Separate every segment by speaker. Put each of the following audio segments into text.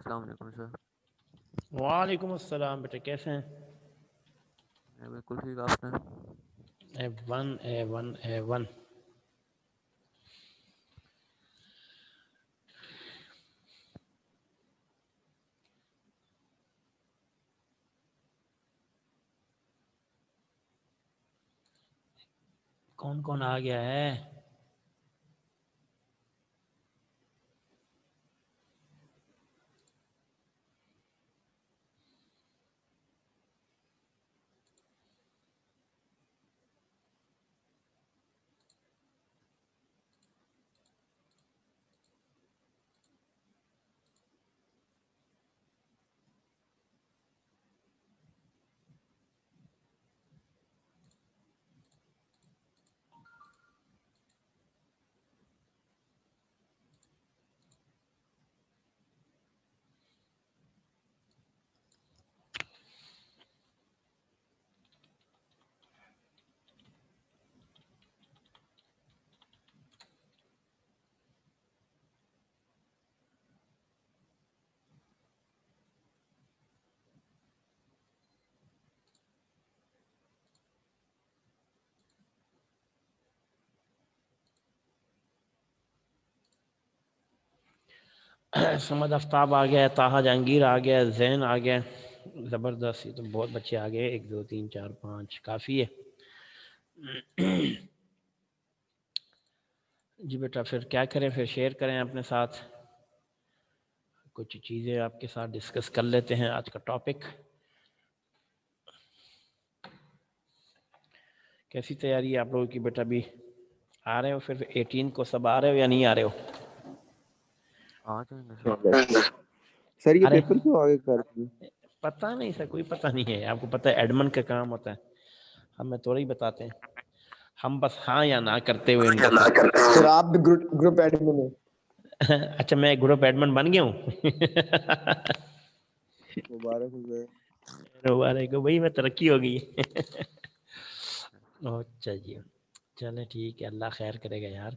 Speaker 1: अस्सलाम वालेकुम सर।
Speaker 2: वालेकुम अस्सलाम बेटे, कैसे हैं?
Speaker 1: मैं बिल्कुल ठीक। आपने?
Speaker 2: A1 कौन कौन आ गया है? समद आफ्ताब आ गया, ताहा जहांगीर आ गया, जैन आ गया। ज़बरदस्त, ये तो बहुत बच्चे आ गए। 1 2 3 4 5 काफ़ी है। जी बेटा, फिर क्या करें? फिर शेयर करें अपने साथ, कुछ चीज़ें आपके साथ डिस्कस कर लेते हैं। आज का टॉपिक, कैसी तैयारी है आप लोगों की बेटा? भी आ रहे हो? फिर 18 को सब आ रहे हो या नहीं आ रहे हो?
Speaker 1: आ जाएंगे सर।
Speaker 3: सर ये
Speaker 2: अरे
Speaker 3: पेपर क्यों आगे कर दिए?
Speaker 2: पता नहीं सर, कोई पता नहीं है। आपको पता है एडमन का काम होता है, हमें थोड़ा ही बताते हैं। हम बस हाँ या ना करते हुए उनको
Speaker 3: सर आप भी ग्रुप एडमिन हो?
Speaker 2: अच्छा, मैं ग्रुप एडमन बन गया हूँ।
Speaker 3: मुबारक हो सर।
Speaker 2: मुबारक हो भाई, मैं तरक्की हो गई। अच्छा जी, चले ठीक है, अल्लाह खैर करेगा यार।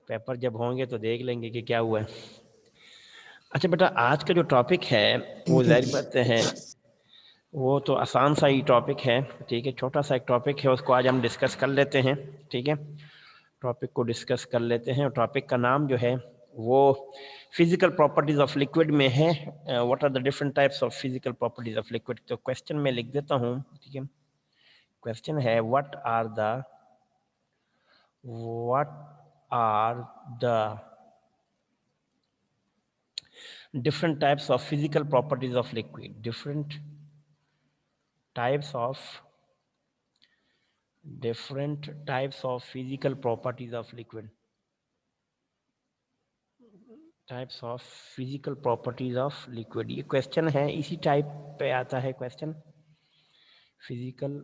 Speaker 2: पेपर जब होंगे तो देख लेंगे कि क्या हुआ है। अच्छा बेटा, आज का जो टॉपिक है वो जाहिर बात है, वो तो आसान सा ही टॉपिक है। ठीक है, छोटा सा एक टॉपिक है, उसको आज हम डिस्कस कर लेते हैं। ठीक है, टॉपिक को डिस्कस कर लेते हैं। और टॉपिक का नाम जो है वो फिजिकल प्रॉपर्टीज ऑफ लिक्विड में है। What are the different types of physical properties of liquid. तो क्वेश्चन में लिख देता हूँ। ठीक है, क्वेश्चन है what are the different types of physical properties of liquid. Different types of physical properties of liquid. Types of physical properties of liquid, ये question है, इसी टाइप पे आता है question. Physical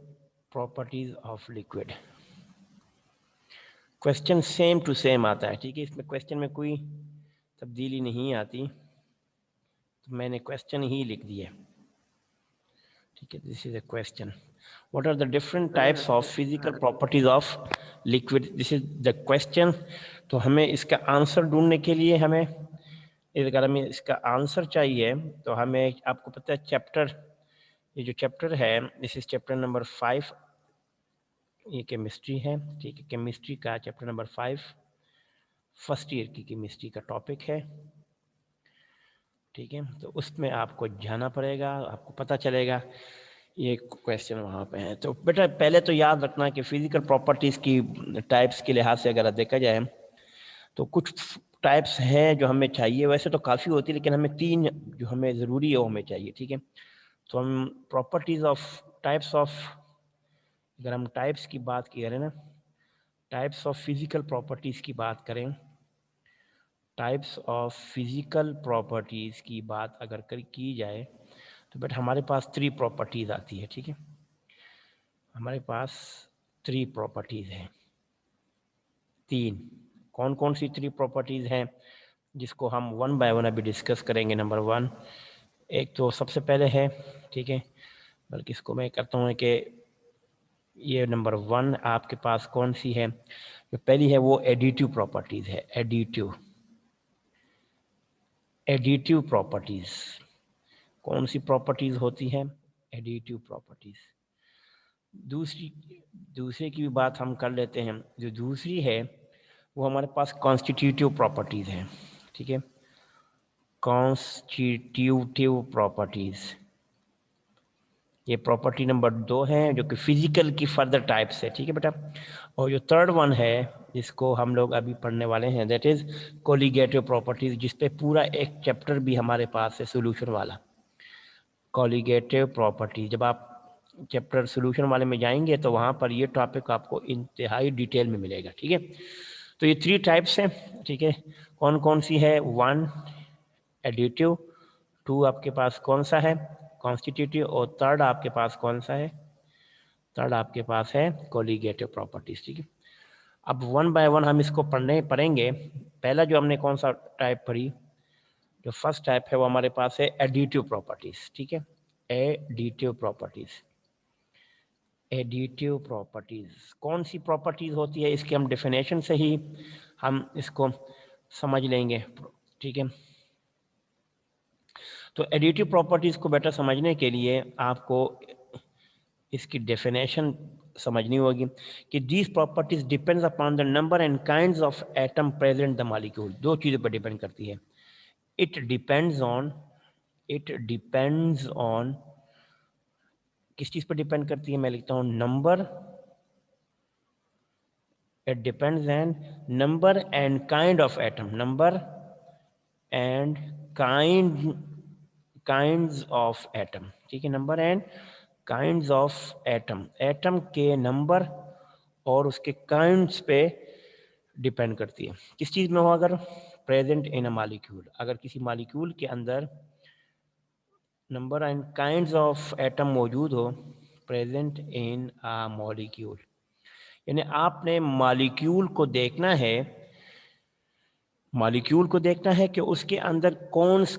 Speaker 2: properties of liquid, question same to same आता है। ठीक है, इसमें क्वेश्चन में कोई तब्दीली नहीं आती, तो मैंने क्वेश्चन ही लिख दिया। ठीक है, this is a question, what are the different types of physical properties of liquid, this is the question. तो हमें इसका आंसर ढूंढने के लिए हमें, अगर हमें इसका आंसर चाहिए तो हमें, आपको पता है चैप्टर, ये जो चैप्टर है दिस इज चैप्टर नंबर 5, ये केमिस्ट्री है। ठीक है, केमिस्ट्री का चैप्टर नंबर 5, फर्स्ट ईयर की केमिस्ट्री का टॉपिक है। ठीक है, तो उसमें आपको जाना पड़ेगा, आपको पता चलेगा ये क्वेश्चन वहाँ पे है। तो बेटा पहले तो याद रखना कि फिजिकल प्रॉपर्टीज़ की टाइप्स के लिहाज से अगर देखा जाए तो कुछ टाइप्स हैं जो हमें चाहिए, वैसे तो काफ़ी होती है, लेकिन हमें 3 जो हमें ज़रूरी है वो हमें चाहिए। ठीक है, तो हम प्रॉपर्टीज़ ऑफ टाइप्स ऑफ, अगर हम टाइप्स की बात करें ना, टाइप्स ऑफ फिजिकल प्रॉपर्टीज़ की बात करें, टाइप्स ऑफ फिजिकल प्रॉपर्टीज़ की बात अगर की जाए तो बेटा हमारे पास 3 प्रॉपर्टीज़ आती है। ठीक है, हमारे पास 3 प्रॉपर्टीज़ हैं। 3 कौन कौन सी 3 प्रॉपर्टीज़ हैं जिसको हम वन बाय वन अभी डिस्कस करेंगे। नंबर 1, एक तो सबसे पहले है, ठीक है, बल्कि इसको मैं करता हूँ कि ये नंबर 1 आपके पास कौन सी है, जो पहली है वो एडिटिव प्रॉपर्टीज़ है। Additive, additive properties. कौन सी प्रॉपर्टीज होती हैं? Additive properties. दूसरे की भी बात हम कर लेते हैं। जो दूसरी है वो हमारे पास कॉन्स्टिट्यूटिव प्रॉपर्टीज हैं, ठीक है। कॉन्स्टिट्यूटिव प्रॉपर्टीज, ये प्रॉपर्टी नंबर 2 है जो कि फिजिकल की फर्दर टाइप्स है, ठीक है बेटा। और जो थर्ड वन है जिसको हम लोग अभी पढ़ने वाले हैं, दैट इज कोलिगेटिव प्रॉपर्टीज, जिस पे पूरा एक चैप्टर भी हमारे पास है सोल्यूशन वाला। कोलिगेटिव प्रॉपर्टी, जब आप चैप्टर सोल्यूशन वाले में जाएंगे तो वहाँ पर ये टॉपिक आपको इंतहाई डिटेल में मिलेगा, ठीक है। तो ये 3 टाइप्स हैं, ठीक है। कौन कौन सी है? 1 एडिटिव, 2 आपके पास कौन सा है? कॉन्स्टिट्यूटिव, और थर्ड आपके पास कौन सा है? थर्ड आपके पास है कोलिगेटिव प्रॉपर्टीज, ठीक है। अब 1 बाय 1 हम इसको पढ़ेंगे। पहला जो हमने कौन सा टाइप पढ़ी, जो फर्स्ट टाइप है वो हमारे पास है एडिटिव प्रॉपर्टीज, ठीक है। Additive properties. एडिटिव प्रॉपर्टीज कौन सी प्रॉपर्टीज होती है, इसके हम डेफिनेशन से ही हम इसको समझ लेंगे, ठीक है। तो एडिटिव प्रॉपर्टीज को बेटर समझने के लिए आपको इसकी डेफिनेशन समझनी होगी कि these properties depends upon the number and kinds of atom present the molecule. 2 चीज़ों पर डिपेंड करती है। इट डिपेंड्स ऑन किस चीज़ पर डिपेंड करती है? मैं लिखता हूँ number. It depends on number and kind of atom, number and kinds of atom, ठीक है। Number and kinds of atom, atom के नंबर और उसके काइंड्स पे डिपेंड करती है। किस चीज़ में हो? अगर प्रेजेंट इन अ मॉलिक्यूल, अगर किसी मॉलिक्यूल के अंदर number and kinds of atom मौजूद हो, प्रेजेंट इन अ मॉलिक्यूल, यानी आपने मॉलिक्यूल को देखना है, मॉलिक्यूल को देखना है कि उसके अंदर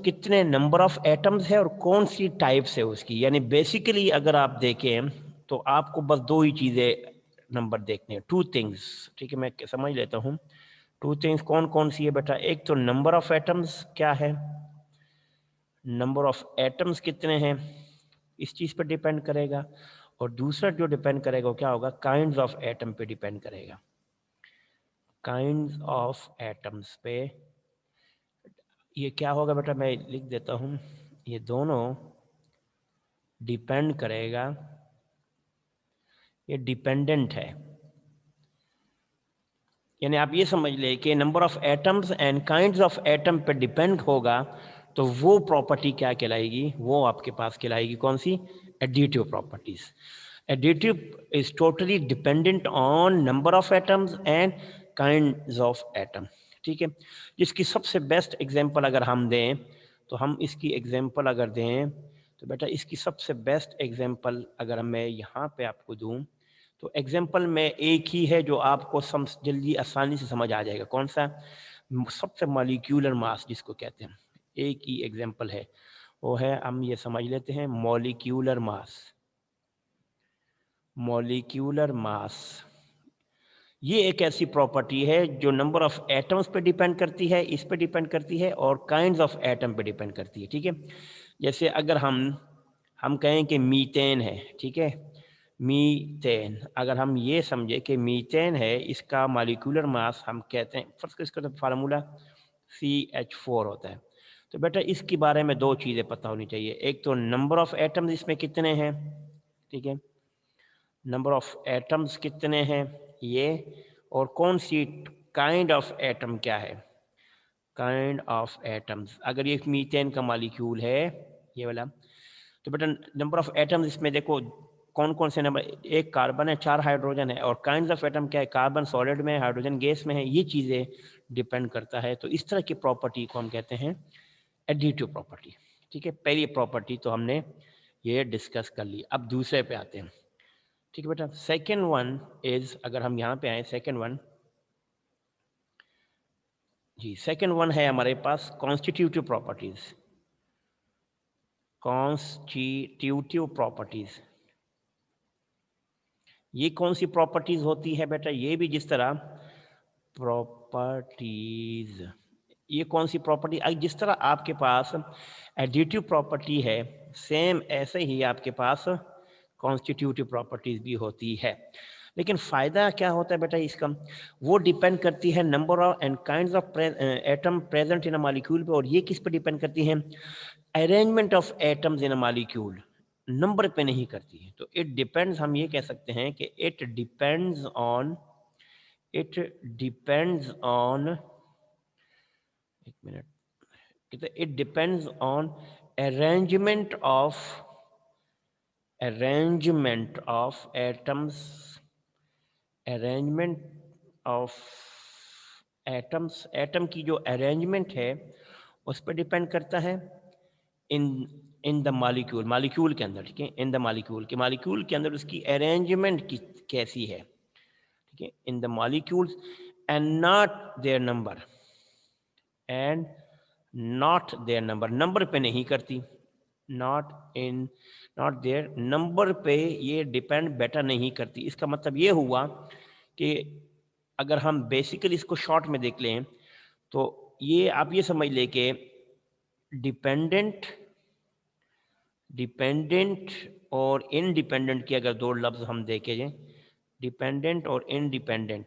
Speaker 2: कितने नंबर ऑफ एटम्स है और कौन सी टाइप्स है उसकी। यानी बेसिकली अगर आप देखें तो आपको बस 2 ही चीज़ें नंबर देखने हैं, 2 थिंग्स, ठीक है। मैं समझ लेता हूँ 2 थिंग्स कौन कौन सी है बेटा। एक तो नंबर ऑफ एटम्स क्या है, नंबर ऑफ एटम्स कितने हैं, इस चीज़ पर डिपेंड करेगा। और दूसरा जो डिपेंड करेगा वो क्या होगा? काइंड्स ऑफ एटम पे डिपेंड करेगा। काइंड्स ऑफ एटम्स पे ये क्या होगा बेटा, मैं लिख देता हूँ, ये दोनों डिपेंड करेगा, ये डिपेंडेंट है। यानी आप ये समझ ले कि number of atoms and kinds of atom पे डिपेंड होगा तो वो प्रॉपर्टी क्या कहलाएगी? वो आपके पास कहलाएगी कौन सी? Additive properties. Additive is totally dependent on number of atoms and kinds of atom, ठीक है। जिसकी सबसे बेस्ट एग्जांपल अगर हम दें तो हम इसकी एग्जांपल अगर दें तो बेटा इसकी सबसे बेस्ट एग्जांपल अगर मैं यहाँ पे आपको दूं तो एग्जाम्पल में एक ही है जो आपको जल्दी आसानी से समझ आ जाएगा। कौन सा? सबसे मॉलिक्यूलर मास जिसको कहते हैं, एक ही एग्जाम्पल है, वो है, हम ये समझ लेते हैं, मॉलिक्यूलर मास। मॉलिक्यूलर मास ये एक ऐसी प्रॉपर्टी है जो नंबर ऑफ एटम्स पे डिपेंड करती है, इस पे डिपेंड करती है, और काइंड्स ऑफ एटम पे डिपेंड करती है, ठीक है। जैसे अगर हम कहें कि मीथेन है, ठीक है, मीथेन, अगर हम ये समझे कि मीथेन है, इसका मॉलिक्यूलर मास हम कहते हैं, फर्स्ट इसका तो फार्मूला CH4 होता है। तो बेटा इसके बारे में 2 चीज़ें पता होनी चाहिए। एक तो नंबर ऑफ एटम्स इसमें कितने हैं, ठीक है, नंबर ऑफ एटम्स कितने हैं ये, और कौन सी काइंड ऑफ एटम क्या है, काइंड ऑफ एटम्स। अगर ये मीथेन का मॉलिक्यूल है ये वाला, तो बेटा नंबर ऑफ एटम्स इसमें देखो कौन कौन से नंबर, एक कार्बन है, 4 हाइड्रोजन है, और काइंड्स ऑफ एटम क्या है, कार्बन सॉलिड में, हाइड्रोजन गैस में है, ये चीज़ें डिपेंड करता है। तो इस तरह की प्रॉपर्टी को हम कहते हैं एडिटिव प्रॉपर्टी, ठीक है। पहली प्रॉपर्टी तो हमने ये डिस्कस कर ली। अब दूसरे पे आते हैं, ठीक है बेटा। सेकेंड वन इज, अगर हम यहाँ पे आए, सेकेंड वन जी, सेकेंड वन है हमारे पास कॉन्स्टिट्यूटिव प्रॉपर्टीज। कॉन्स्टिट्यूटिव प्रॉपर्टीज ये कौन सी प्रॉपर्टीज होती है बेटा? ये भी जिस तरह प्रॉपर्टीज ये कौन सी प्रॉपर्टी, जिस तरह आपके पास एडिटिव प्रॉपर्टी है, सेम ऐसे ही आपके पास कॉन्स्टिट्यूटिव प्रॉपर्टीज भी होती है। लेकिन फ़ायदा क्या होता है बेटा इसका, वो डिपेंड करती है number of and kinds of atom present in a molecule पे। और ये किस पे डिपेंड करती है, arrangement of atoms in a molecule, number पे नहीं करती है। तो इट डिपेंड्स, हम ये कह सकते हैं कि इट डिपेंड्स ऑन, एक मिनट, कहते it depends on arrangement of atoms, arrangement of atoms, atom की जो अरेंजमेंट है उस पर डिपेंड करता है, in in the molecule, molecule के अंदर, ठीक है, इन द मॉलिक्यूल के, मॉलिक्यूल के अंदर उसकी अरेंजमेंट कैसी है, ठीक है, in the molecules, and not their number, and not their number, number पे नहीं करती, नॉट देयर नंबर पे ये डिपेंड बेटा नहीं करती। इसका मतलब ये हुआ कि अगर हम बेसिकली इसको शॉर्ट में देख लें तो ये आप ये समझ ले कि डिपेंडेंट और इंडिपेंडेंट की अगर दो लफ्ज हम देखें जाए, डिपेंडेंट और इंडिपेंडेंट,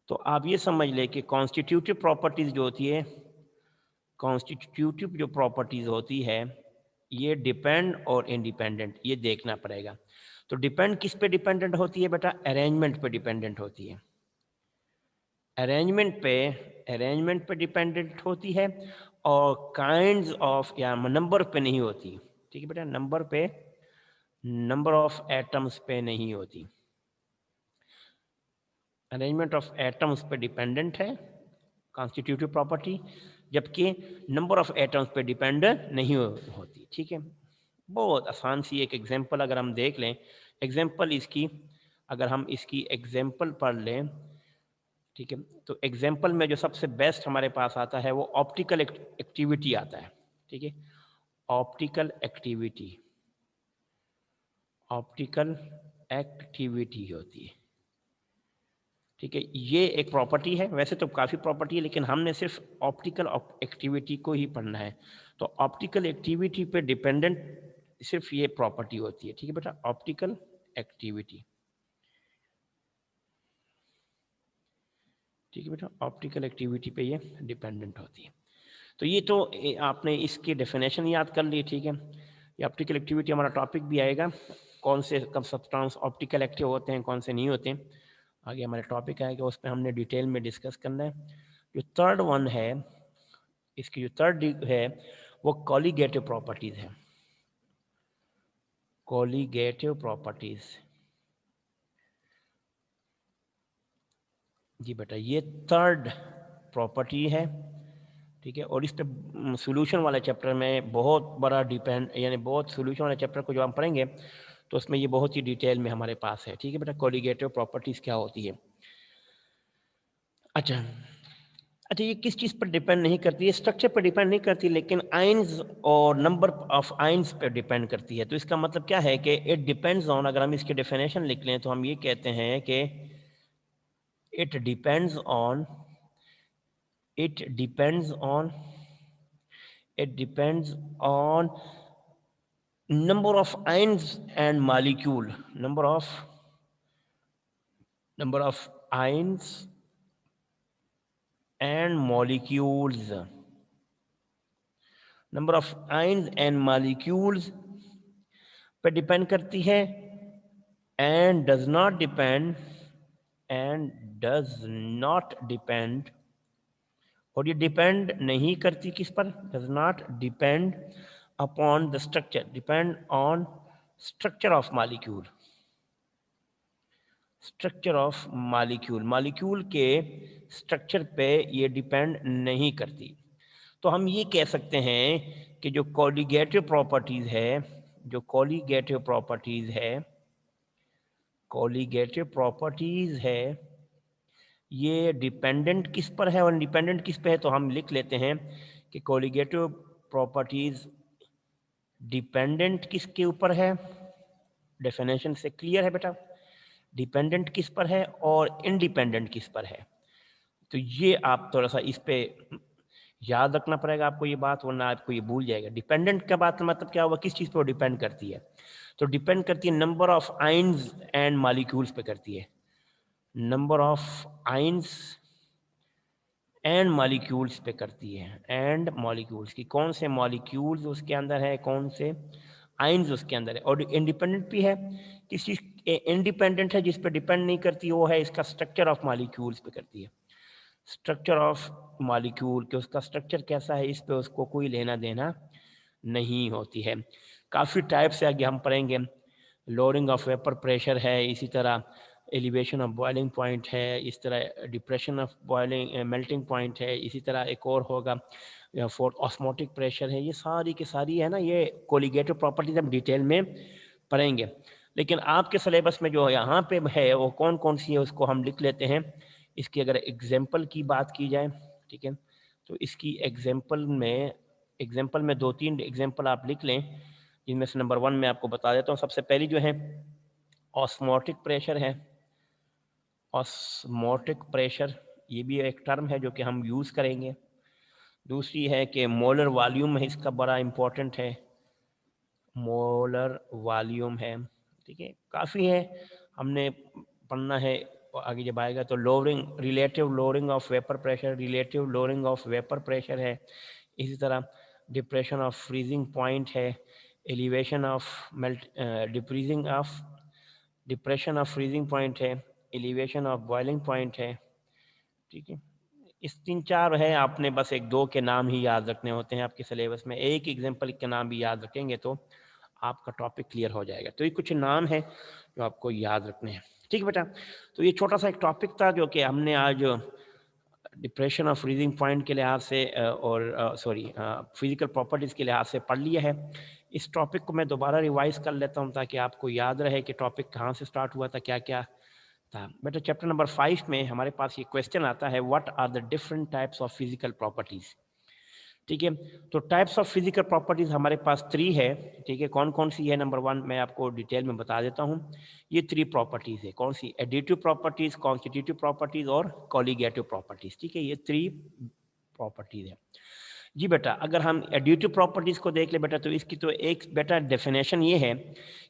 Speaker 2: तो आप ये समझ ले कि कॉन्स्टिट्यूटिव प्रॉपर्टीज जो होती है, कॉन्स्टिट्यूटिव जो प्रॉपर्टीज होती है, ये डिपेंड और इंडिपेंडेंट, ये देखना पड़ेगा। तो डिपेंड किस पे डिपेंडेंट होती है बेटा, अरेंजमेंट पे डिपेंडेंट होती है, अरेंजमेंट पे डिपेंडेंट होती है, और काइंड्स ऑफ या नंबर पे नहीं होती, ठीक है बेटा, नंबर ऑफ एटम्स पे नहीं होती, अरेंजमेंट ऑफ एटम्स पे डिपेंडेंट है कॉन्स्टिट्यूटिव प्रॉपर्टी, जबकि नंबर ऑफ एटम्स पे डिपेंड नहीं होती, ठीक है। बहुत आसान सी एक एग्जांपल अगर हम देख लें, एग्जांपल इसकी, अगर हम इसकी एग्जांपल पढ़ लें, ठीक है, तो एग्जांपल में जो सबसे बेस्ट हमारे पास आता है वो ऑप्टिकल एक्टिविटी आता है, ठीक है, ऑप्टिकल एक्टिविटी होती है, ठीक है। ये एक प्रॉपर्टी है, वैसे तो काफ़ी प्रॉपर्टी है लेकिन हमने सिर्फ ऑप्टिकल एक्टिविटी को ही पढ़ना है। तो ऑप्टिकल एक्टिविटी पे डिपेंडेंट सिर्फ ये प्रॉपर्टी होती है, ठीक है बेटा, ऑप्टिकल एक्टिविटी, ठीक है बेटा, ऑप्टिकल एक्टिविटी पे ये डिपेंडेंट होती है। तो ये तो आपने इसकी डेफिनेशन याद कर ली, ठीक है। ये ऑप्टिकल एक्टिविटी हमारा टॉपिक भी आएगा, कौन से कब सब्सटेंस ऑप्टिकल एक्टिव होते हैं, कौन से नहीं होते हैं, आगे हमारे टॉपिक आएगा, उस पर हमने डिटेल में डिस्कस करना है। जो थर्ड वन है, इसकी जो थर्ड है वो कॉलीगेटिव प्रॉपर्टीज है, कॉलीगेटिव प्रॉपर्टीज, जी बेटा, ये थर्ड प्रॉपर्टी है, ठीक है। और इस पे सोल्यूशन वाले चैप्टर में बहुत बड़ा डिपेंड, यानी बहुत सोल्यूशन वाले चैप्टर को जो हम पढ़ेंगे तो उसमें ये बहुत ही डिटेल में हमारे पास है, ठीक है बेटा, कॉलीगेटिव प्रॉपर्टीज क्या होती है। अच्छा, ये किस चीज़ पर डिपेंड नहीं करती है, स्ट्रक्चर पर डिपेंड नहीं करती, लेकिन आइंस और नंबर ऑफ आइंस पर डिपेंड करती है। तो इसका मतलब क्या है कि इट डिपेंड्स ऑन, अगर हम इसकी डेफिनेशन लिख लें तो हम ये कहते हैं कि it depends on number of ions and molecule, number of ions and molecules, number of ions and molecules पे डिपेंड करती है, and does not depend, और ये डिपेंड नहीं करती किस पर, does not depend upon the structure, depend on structure of molecule, molecule के स्ट्रक्चर पे ये डिपेंड नहीं करती। तो हम ये कह सकते हैं कि जो कॉलीगेटिव प्रॉपर्टीज है ये डिपेंडेंट किस पर है और इंडिपेंडेंट किस पे है। तो हम लिख लेते हैं कि कॉलीगेटिव प्रॉपर्टीज डिपेंडेंट किसके ऊपर है, डेफिनेशन से क्लियर है बेटा, डिपेंडेंट किस पर है और इंडिपेंडेंट किस पर है। तो ये आप थोड़ा सा इस पे याद रखना पड़ेगा आपको ये बात, वरना आपको ये भूल जाएगा। डिपेंडेंट का बात मतलब क्या हुआ, किस चीज़ पर डिपेंड करती है? तो डिपेंड करती है number of ions and molecules पे करती है, number of ions and molecules पे करती है। एंड मॉलिक्यूल्स की कौन से मॉलिक्यूल्स उसके अंदर है, कौन से आयन्स उसके अंदर है। और इंडिपेंडेंट भी है, किस चीज़ इंडिपेंडेंट है जिस पे डिपेंड नहीं करती, वो है इसका स्ट्रक्चर ऑफ मॉलिक्यूल्स पे करती है। स्ट्रक्चर ऑफ मॉलिक्यूल कि उसका स्ट्रक्चर कैसा है, इस पे उसको कोई लेना देना नहीं होती है। काफ़ी टाइप से आगे हम पढ़ेंगे, लोअरिंग ऑफ वेपर प्रेशर है, इसी तरह एलिवेशन ऑफ बॉइलिंग पॉइंट है, इस तरह depression of boiling melting point है, इसी तरह एक और होगा फोर्थ ऑस्मोटिक प्रेशर है। ये सारी की सारी है ना, ये कोलिगेटिव प्रॉपर्टीज हम डिटेल में पढ़ेंगे। लेकिन आपके सिलेबस में जो यहाँ पे है वो कौन कौन सी है उसको हम लिख लेते हैं। इसकी अगर एग्जाम्पल की बात की जाए, ठीक है, तो इसकी एग्जाम्पल में 2-3 एग्जाम्पल आप लिख लें, जिनमें से नंबर 1 मैं आपको बता देता हूँ। सबसे पहली जो है ऑस्मोटिक प्रेशर है। ऑस्मोटिक प्रेशर ये भी एक टर्म है जो कि हम यूज़ करेंगे। दूसरी है कि मोलर वॉल्यूम है, इसका बड़ा इम्पोर्टेंट है, मोलर वॉल्यूम है, ठीक है, काफ़ी है, हमने पढ़ना है आगे जब आएगा। तो lowering, relative lowering of vapour pressure, relative lowering of vapour pressure है। इसी तरह डिप्रेशन ऑफ फ्रीजिंग पॉइंट है, elevation of depression of freezing point है, एलिवेशन ऑफ बॉइलिंग पॉइंट है, ठीक है। इस 3-4 है, आपने बस 1-2 के नाम ही याद रखने होते हैं आपके सिलेबस में। एक एग्जाम्पल के नाम भी याद रखेंगे तो आपका टॉपिक क्लियर हो जाएगा। तो ये कुछ नाम है जो आपको याद रखने हैं, ठीक है बेटा। तो ये छोटा सा एक टॉपिक था जो कि हमने आज डिप्रेशन ऑफ फ्रीजिंग पॉइंट के लिहाज से और फिजिकल प्रॉपर्टीज़ के लिहाज से पढ़ लिया है। इस टॉपिक को मैं दोबारा रिवाइज कर लेता हूँ ताकि आपको याद रहे कि टॉपिक कहाँ से स्टार्ट हुआ था, क्या क्या था। बेटा चैप्टर नंबर 5 में हमारे पास ये क्वेश्चन आता है, what are the different types of physical properties, ठीक है। तो टाइप्स ऑफ फिजिकल प्रॉपर्टीज हमारे पास 3 है, ठीक है। कौन कौन सी है? नंबर 1 मैं आपको डिटेल में बता देता हूँ। ये 3 प्रॉपर्टीज है, कौन सी? एडिटिव प्रॉपर्टीज, कॉन्स्टिट्यूटिव प्रॉपर्टीज और कॉलिगेटिव प्रॉपर्टीज, ठीक है। ये 3 प्रॉपर्टीज है जी बेटा। अगर हम एडिटिव प्रॉपर्टीज को देख ले बेटा, तो इसकी तो एक बेटा डेफिनेशन ये है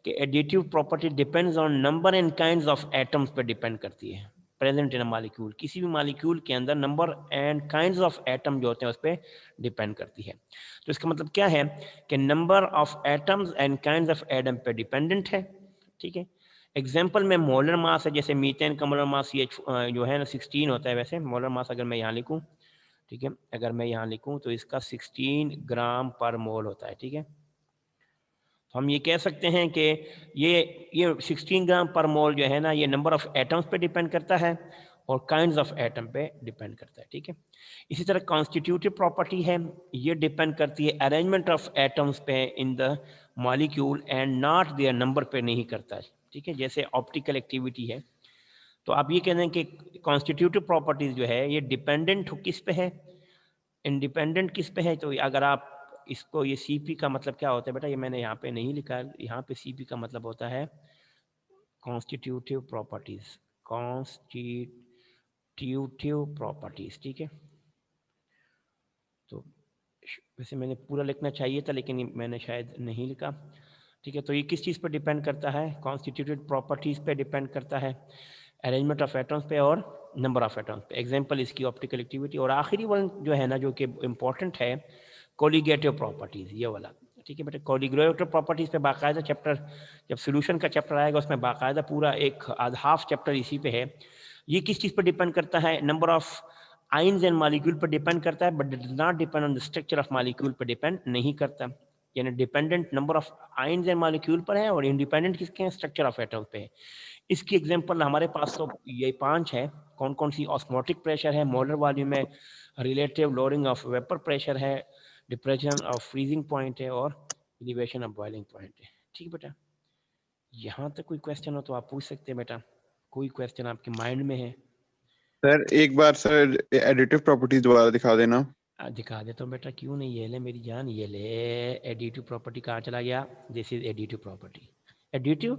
Speaker 2: कि additive property depends on number and kinds of atoms पे डिपेंड करती है प्रेजेंट इन अ मॉलिक्यूल। किसी भी मॉलिक्यूल के अंदर number and kinds of atom जो होते हैं उस पर डिपेंड करती है। तो इसका मतलब क्या है कि number of atoms and kinds of atom पे डिपेंडेंट है, ठीक है। एग्जाम्पल में मोलर मास है, जैसे मीथेन का मोलर मास ये जो है ना 16 होता है। वैसे मोलर मास अगर मैं यहाँ लिखूँ, ठीक है, अगर मैं यहाँ लिखूँ तो इसका 16 ग्राम पर मोल होता है, ठीक है। तो हम ये कह सकते हैं कि ये 16 ग्राम पर मोल जो है ना, ये नंबर ऑफ एटम्स पे डिपेंड करता है और काइंड्स ऑफ एटम पे डिपेंड करता है, ठीक है। इसी तरह कॉन्स्टिट्यूटिव प्रॉपर्टी है, ये डिपेंड करती है अरेंजमेंट ऑफ एटम्स पे in the molecule and not their number पे नहीं करता है, ठीक है। जैसे ऑप्टिकल एक्टिविटी है, तो आप ये कह रहे हैं कि कॉन्स्टिट्यूटिव प्रॉपर्टीज जो है ये डिपेंडेंट किस पे है, इंडिपेंडेंट किस पे है। तो अगर आप इसको, ये सीपी का मतलब क्या होता है बेटा, ये मैंने यहाँ पे नहीं लिखा है। यहाँ पे सीपी का मतलब होता है कॉन्स्टिट्यूटिव प्रॉपर्टीज, कॉन्स्टिट्यूटिव प्रॉपर्टीज, ठीक है। तो वैसे मैंने पूरा लिखना चाहिए था लेकिन मैंने शायद नहीं लिखा, ठीक है। तो ये किस चीज़ पर डिपेंड करता है? कॉन्स्टिट्यूटिव प्रॉपर्टीज पे डिपेंड करता है, अरेंजमेंट ऑफ एटम्स पे और नंबर ऑफ एटम्स पे। एग्जांपल इसकी ऑप्टिकल एक्टिविटी। और आखिरी वन जो है ना, जो कि इम्पोर्टेंट है, कोलिगेटिव प्रॉपर्टीज, ये वाला, ठीक है बेटा। कोलिगेटिव प्रॉपर्टीज पे बाकायदा चैप्टर, जब सोल्यूशन का चैप्टर आएगा उसमें बाकायदा पूरा एक हाफ चैप्टर इसी पे है। ये किस चीज़ पर डिपेंड करता है? Number of ions and molecule पर डिपेंड करता है, but does not depend on the structure of molecule पर डिपेंड नहीं करता। यानी dependent number of ions and molecule पर है और इंडिपेंडेंट किसके हैं? स्ट्रक्चर ऑफ एटम पे है। इसकी एग्जांपल हमारे पास तो ये 5 है। कौन कौन सी? ऑस्मोटिक प्रेशर है, मोलर वॉल्यूम है, relative lowering of vapour pressure है, डिप्रेशन ऑफ फ्रीजिंग पॉइंट है और एलिवेशन ऑफ बॉइलिंग पॉइंट है, ठीक बेटा। यहाँ तक कोई क्वेश्चन हो तो आप पूछ सकते हैं बेटा, कोई क्वेश्चन आपके माइंड में है?
Speaker 4: सर एक बार सर एडिटिव प्रॉपर्टीज दोबारा दिखा देना।
Speaker 2: दिखा देता हूँ बेटा, क्यों नहीं। ये ले मेरी जान, ये ले एडिटिव प्रॉपर्टी। कहाँ चला गया? This is additive property. Additive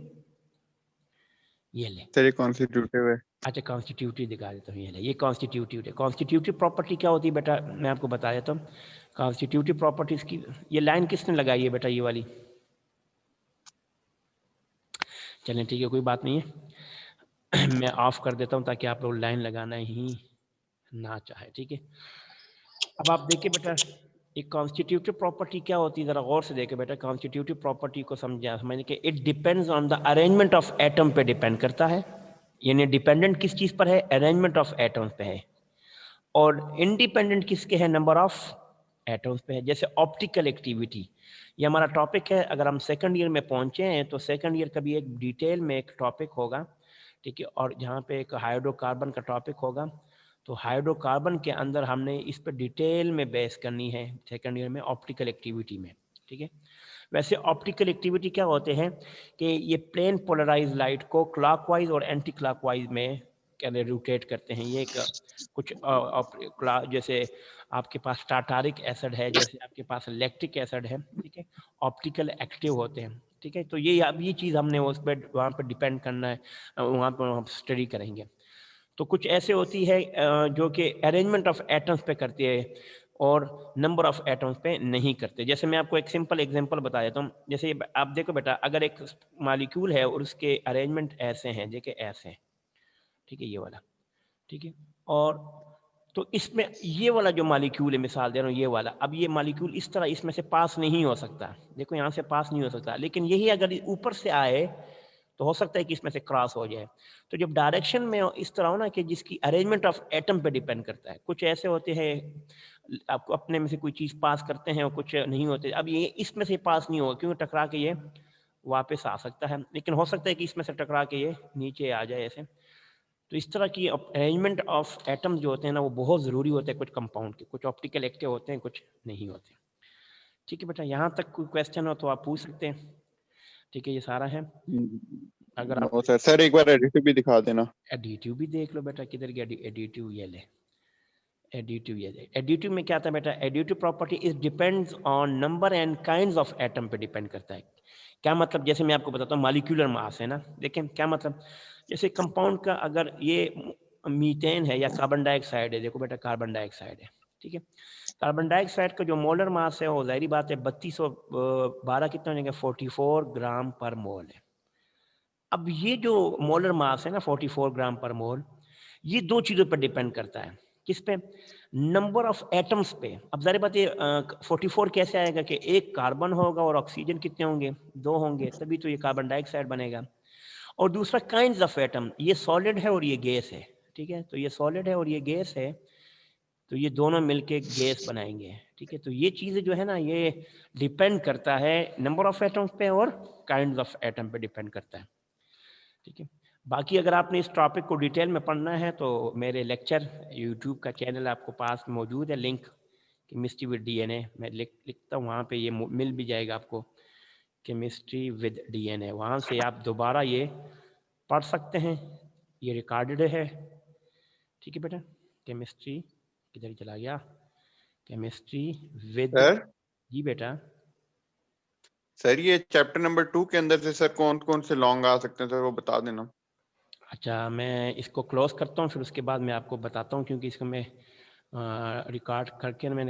Speaker 2: ये ले।
Speaker 4: सर ये कॉन्स्टिट्यूटिव है।
Speaker 2: अच्छा कॉन्स्टिट्यूटिव दिखा देता हूँ, ये ले, ये कॉन्स्टिट्यूटिव है। कॉन्स्टिट्यूटिव प्रॉपर्टी क्या होती है बेटा, मैं आपको बता देता हूँ। कॉन्स्टिट्यूटिव प्रॉपर्टीज की ये लाइन किसने लगाई है बेटा, ये वाली? चलें ठीक है, कोई बात नहीं है। मैं ऑफ कर देता हूँ ताकि आप लोग लाइन लगाना ही ना चाहे, ठीक है। अब आप देखिए बेटा, एक कॉन्स्टिट्यूटिव प्रॉपर्टी क्या होती है, जरा गौर से देखिए बेटा। कॉन्स्टिट्यूटिव प्रॉपर्टी को समझने के, it depends on the arrangement of atom पे डिपेंड करता है। यानी डिपेंडेंट किस चीज पर है, अरेंजमेंट ऑफ एटम्स पे है, और इंडिपेंडेंट किसके है, नंबर ऑफ एटम्स पे है। जैसे ऑप्टिकल एक्टिविटी, ये हमारा टॉपिक है। अगर हम सेकंड ईयर में पहुंचे हैं तो सेकंड ईयर का भी एक डिटेल में एक टॉपिक होगा, ठीक है। और जहाँ पे एक हाइड्रोकार्बन का टॉपिक होगा, तो हाइड्रोकार्बन के अंदर हमने इस पर डिटेल में बहस करनी है सेकंड ईयर में, ऑप्टिकल एक्टिविटी में, ठीक है। वैसे ऑप्टिकल एक्टिविटी क्या होते हैं कि ये प्लेन पोलराइज लाइट को क्लॉकवाइज और एंटी क्लॉकवाइज में रोटेट करते हैं। ये एक कुछ जैसे आपके पास टार्टारिक एसिड है, जैसे आपके पास लैक्टिक एसिड है, ठीक है, ऑप्टिकल एक्टिव होते हैं, ठीक है। तो ये अब ये चीज़ हमने उस पर वहाँ पर डिपेंड करना है, वहाँ पर हम स्टडी करेंगे। तो कुछ ऐसे होती है जो कि अरेंजमेंट ऑफ एटम्स पे करती है और नंबर ऑफ एटम्स पे नहीं करते। जैसे मैं आपको एक सिंपल एग्जांपल बता देता हूँ। जैसे आप देखो बेटा, अगर एक मॉलिक्यूल है और उसके अरेंजमेंट ऐसे हैं, देखिए ऐसे हैं, ठीक है, ये वाला, ठीक है। और तो इसमें ये वाला जो मॉलिक्यूल है, मिसाल दे रहा हूँ, ये वाला, अब ये मॉलिक्यूल इस तरह इसमें से पास नहीं हो सकता, देखो यहाँ से पास नहीं हो सकता। लेकिन यही अगर ऊपर से आए तो हो सकता है कि इसमें से क्रॉस हो जाए। तो जब डायरेक्शन में इस तरह हो ना कि जिसकी अरेंजमेंट ऑफ एटम पे डिपेंड करता है, कुछ ऐसे होते हैं आपको अपने में से कोई चीज़ पास करते हैं और कुछ नहीं होते। अब ये इसमें से पास नहीं होगा क्योंकि टकरा के ये वापस आ सकता है, लेकिन हो सकता है कि इसमें से टकरा के ये नीचे आ जाए ऐसे। तो इस तरह की अरेंजमेंट ऑफ एटम जो होते हैं ना, वो बहुत ज़रूरी होते हैं कुछ कंपाउंड के। कुछ ऑप्टिकल एक्टिव होते हैं, कुछ नहीं होते, ठीक है बेटा। यहाँ तक कोई क्वेश्चन हो तो आप पूछ सकते हैं, ठीक है। ये सारा है। अगर आप
Speaker 4: नो सर, सर एक बार एडिटिव भी दिखा देना।
Speaker 2: एडिटिव भी देख लो बेटा, किधर गया एडिटिव, ये ले एडिटिव, ये ले। एडिटिव में क्या था बेटा, additive property is depends on number and kinds of atom पे डिपेंड करता है। क्या मतलब, जैसे मैं आपको बताता हूँ, मॉलिक्यूलर मास है ना, देखें क्या मतलब। जैसे कंपाउंड का अगर ये मीथेन है या कार्बन डाइऑक्साइड है, देखो बेटा कार्बन डाइऑक्साइड है, ठीक है। कार्बन डाइऑक्साइड का जो मोलर मास है वो जाहिर बात है 3212 कितना हो जाएगा, 44 ग्राम पर मोल है। अब ये जो मोलर मास है ना 44 ग्राम पर मोल, ये दो चीज़ों पर डिपेंड करता है। किस पे, नंबर ऑफ एटम्स पे। अब जाहिर बात ये 44 कैसे आएगा कि एक कार्बन होगा और ऑक्सीजन कितने होंगे, 2 होंगे, तभी तो ये कार्बन डाइऑक्साइड बनेगा। और दूसरा काइंड्स ऑफ एटम, ये सॉलिड है और ये गैस है, ठीक है। तो ये सॉलिड है और ये गैस है, तो ये दोनों मिलके गैस बनाएंगे, ठीक है। तो ये चीज़ें जो है ना, ये डिपेंड करता है नंबर ऑफ एटम्स पे और काइंड्स ऑफ एटम पे डिपेंड करता है, ठीक है। बाकी अगर आपने इस टॉपिक को डिटेल में पढ़ना है तो मेरे लेक्चर यूट्यूब का चैनल आपको पास मौजूद है, लिंक केमिस्ट्री विद डीएनए, मैं लिखता हूँ वहाँ पे, ये मिल भी जाएगा आपको, केमिस्ट्री विद डीएनए। वहाँ से आप दोबारा ये पढ़ सकते हैं, ये रिकॉर्डेड है, ठीक है बेटा। केमिस्ट्री किधर चला गया, केमिस्ट्री विद,
Speaker 4: सर
Speaker 2: जी बेटा।
Speaker 4: सर ये चैप्टर नंबर 2 के अंदर से सर कौन कौन से लॉन्ग आ सकते हैं सर, वो बता देना।
Speaker 2: अच्छा, मैं इसको क्लोज करता हूँ, फिर उसके बाद मैं आपको बताता हूँ, क्योंकि इसको मैं रिकॉर्ड करके मैंने